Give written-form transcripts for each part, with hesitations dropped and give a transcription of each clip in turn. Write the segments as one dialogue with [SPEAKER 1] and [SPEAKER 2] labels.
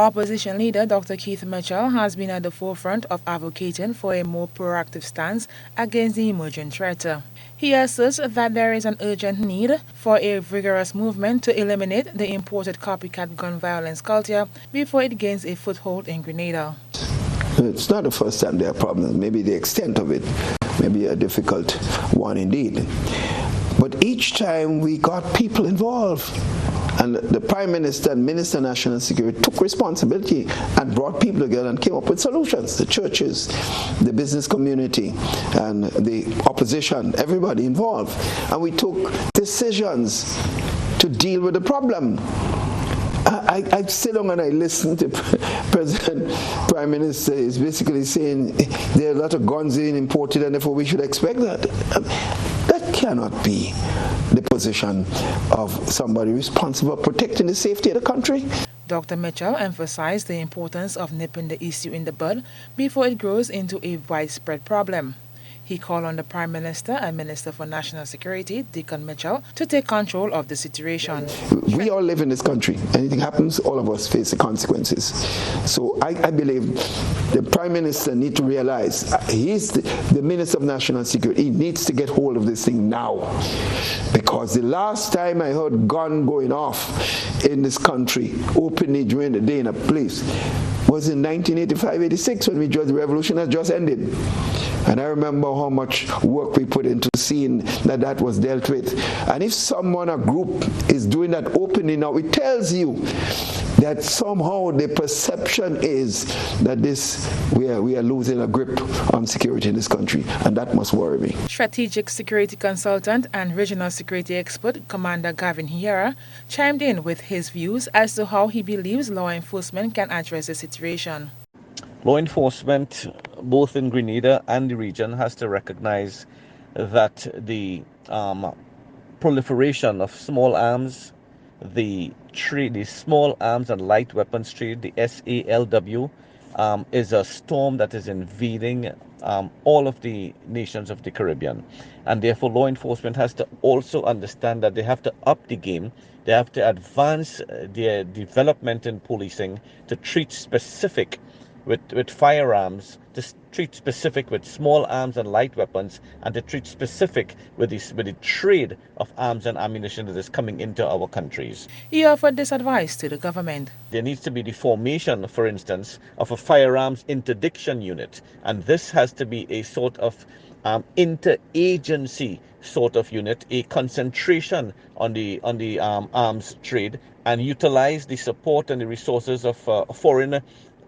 [SPEAKER 1] Opposition leader Dr. Keith Mitchell has been at the forefront of advocating for a more proactive stance against the emerging threat. He asserts that there is an urgent need for a vigorous movement to eliminate the imported copycat gun violence culture before it gains a foothold in Grenada.
[SPEAKER 2] It's not the first time there are problems. Maybe the extent of it may be a difficult one indeed. But each time we got people involved. And the Prime Minister and Minister of National Security took responsibility and brought people together and came up with solutions. The churches, the business community, and the opposition, everybody involved. And we took decisions to deal with the problem. I sit down and I listen to President Prime Minister is basically saying there are a lot of guns being imported and therefore we should expect that. That cannot be the position of somebody responsible for protecting the safety of the country.
[SPEAKER 1] Dr. Mitchell emphasized the importance of nipping the issue in the bud before it grows into a widespread problem. He called on the Prime Minister and Minister for National Security, Deacon Mitchell, to take control of the situation.
[SPEAKER 2] We all live in this country. Anything happens, all of us face the consequences. So I believe the Prime Minister needs to realize he's the Minister of National Security. He needs to get hold of this thing now. Because the last time I heard gun going off in this country, openly during the day in a place, was in 1985-86 when the revolution had just ended. And I remember how much work we put into seeing that was dealt with. And if someone, a group, is doing that openly now, it tells you that somehow the perception is that we are losing a grip on security in this country, and that must worry me.
[SPEAKER 1] Strategic security consultant and regional security expert Commander Gavin Hiera chimed in with his views as to how he believes law enforcement can address the situation.
[SPEAKER 3] Law enforcement, both in Grenada and the region, has to recognize that the proliferation of small arms, the small arms and light weapons trade, the SALW, is a storm that is invading all of the nations of the Caribbean. And therefore, law enforcement has to also understand that they have to up the game. They have to advance their development in policing to treat specific with firearms, to treat specific with small arms and light weapons, and to treat specific with the trade of arms and ammunition that is coming into our countries.
[SPEAKER 1] He offered this advice to the government.
[SPEAKER 3] There needs to be the formation, for instance, of a firearms interdiction unit, and this has to be a sort of interagency sort of unit, a concentration on the arms trade, and utilize the support and the resources of foreign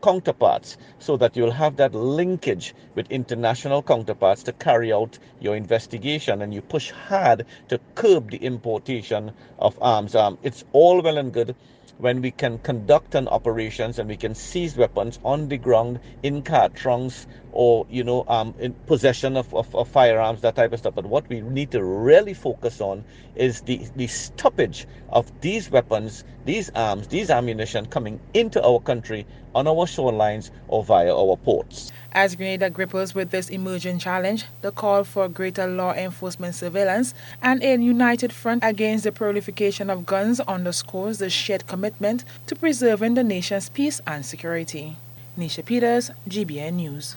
[SPEAKER 3] counterparts, so that you'll have that linkage with international counterparts to carry out your investigation, and you push hard to curb the importation of arms. It's all well and good when we can conduct an operations and we can seize weapons on the ground, in cart trunks, or in possession of firearms, that type of stuff. But what we need to really focus on is the stoppage of these weapons, these arms, these ammunition coming into our country on our shorelines or via our ports.
[SPEAKER 1] As Grenada grapples with this emerging challenge, the call for greater law enforcement surveillance and a united front against the proliferation of guns underscores the shared commitment to preserving the nation's peace and security. Nisha Peters, GBN News.